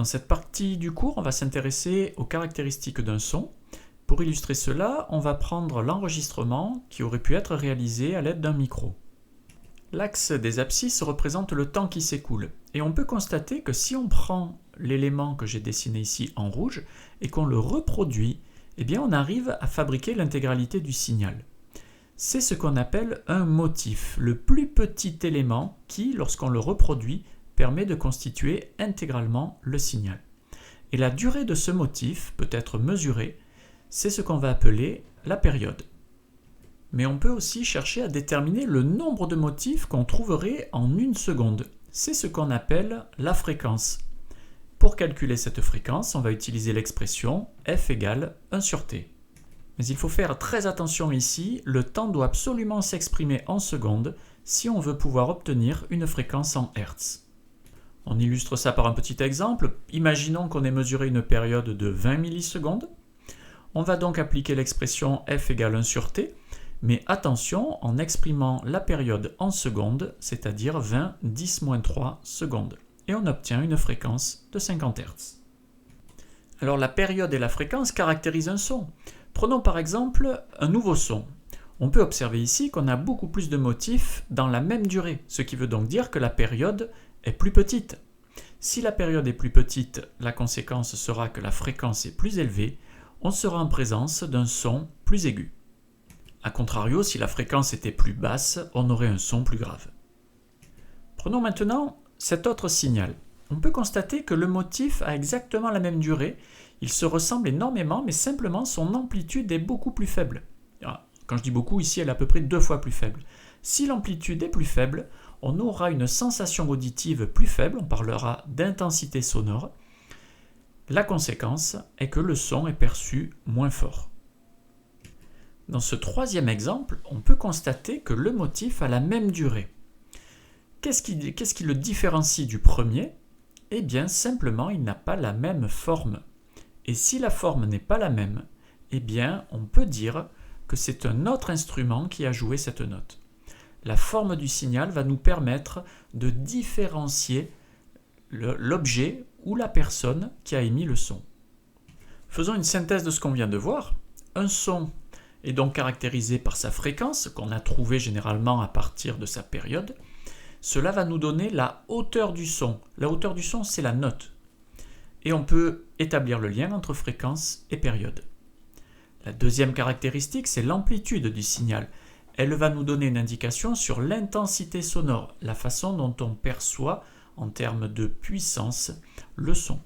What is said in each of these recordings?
Dans cette partie du cours, on va s'intéresser aux caractéristiques d'un son. Pour illustrer cela, on va prendre l'enregistrement qui aurait pu être réalisé à l'aide d'un micro. L'axe des abscisses représente le temps qui s'écoule. Et on peut constater que si on prend l'élément que j'ai dessiné ici en rouge et qu'on le reproduit, eh bien on arrive à fabriquer l'intégralité du signal. C'est ce qu'on appelle un motif, le plus petit élément qui, lorsqu'on le reproduit, permet de constituer intégralement le signal. Et la durée de ce motif peut être mesurée, c'est ce qu'on va appeler la période. Mais on peut aussi chercher à déterminer le nombre de motifs qu'on trouverait en une seconde. C'est ce qu'on appelle la fréquence. Pour calculer cette fréquence, on va utiliser l'expression f égale 1 sur t. Mais il faut faire très attention ici, le temps doit absolument s'exprimer en secondes si on veut pouvoir obtenir une fréquence en Hertz. On illustre ça par un petit exemple. Imaginons qu'on ait mesuré une période de 20 millisecondes. On va donc appliquer l'expression f égale 1 sur t, mais attention en exprimant la période en secondes, c'est-à-dire 20 10-3 secondes. Et on obtient une fréquence de 50 Hz. Alors la période et la fréquence caractérisent un son. Prenons par exemple un nouveau son. On peut observer ici qu'on a beaucoup plus de motifs dans la même durée, ce qui veut donc dire que la période est plus petite. Si la période est plus petite, la conséquence sera que la fréquence est plus élevée, on sera en présence d'un son plus aigu. A contrario, si la fréquence était plus basse, on aurait un son plus grave. Prenons maintenant cet autre signal. On peut constater que le motif a exactement la même durée, il se ressemble énormément, mais simplement son amplitude est beaucoup plus faible. Quand je dis beaucoup, ici elle est à peu près 2 fois plus faible. Si l'amplitude est plus faible, on aura une sensation auditive plus faible, on parlera d'intensité sonore. La conséquence est que le son est perçu moins fort. Dans ce troisième exemple, on peut constater que le motif a la même durée. Qu'est-ce qui le différencie du premier ? Eh bien, simplement, il n'a pas la même forme. Et si la forme n'est pas la même, eh bien, on peut dire que c'est un autre instrument qui a joué cette note. La forme du signal va nous permettre de différencier l'objet ou la personne qui a émis le son. Faisons une synthèse de ce qu'on vient de voir. Un son est donc caractérisé par sa fréquence, qu'on a trouvée généralement à partir de sa période. Cela va nous donner la hauteur du son. La hauteur du son, c'est la note. Et on peut établir le lien entre fréquence et période. La deuxième caractéristique, c'est l'amplitude du signal. Elle va nous donner une indication sur l'intensité sonore, la façon dont on perçoit en termes de puissance le son.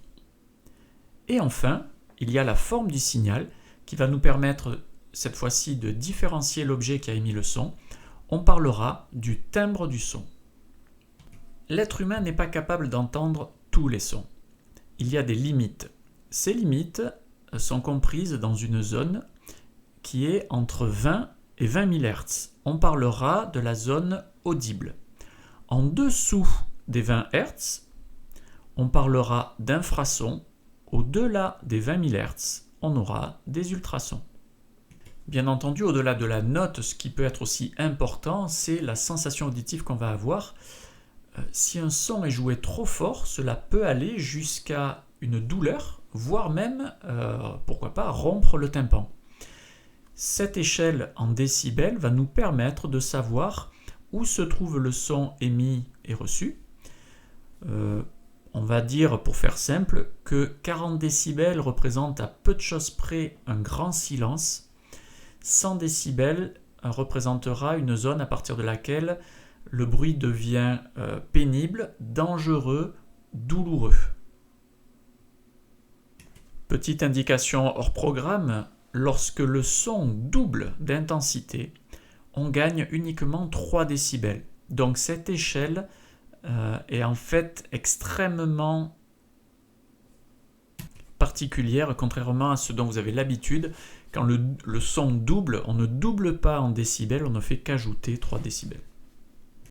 Et enfin, il y a la forme du signal qui va nous permettre cette fois-ci de différencier l'objet qui a émis le son. On parlera du timbre du son. L'être humain n'est pas capable d'entendre tous les sons. Il y a des limites. Ces limites sont comprises dans une zone qui est entre 20 et 20 000 Hz. On parlera de la zone audible. En dessous des 20 Hz, on parlera d'infrasons. Au-delà des 20 000 Hz, on aura des ultrasons. Bien entendu, au-delà de la note, ce qui peut être aussi important, c'est la sensation auditive qu'on va avoir. Si un son est joué trop fort, cela peut aller jusqu'à une douleur, voire même, pourquoi pas, rompre le tympan. Cette échelle en décibels va nous permettre de savoir où se trouve le son émis et reçu. On va dire, pour faire simple, que 40 décibels représente à peu de choses près un grand silence. 100 décibels représentera une zone à partir de laquelle le bruit devient pénible, dangereux, douloureux. Petite indication hors programme, lorsque le son double d'intensité, on gagne uniquement 3 décibels. Donc cette échelle est en fait extrêmement particulière, contrairement à ce dont vous avez l'habitude. Quand le son double, on ne double pas en décibels, on ne fait qu'ajouter 3 décibels.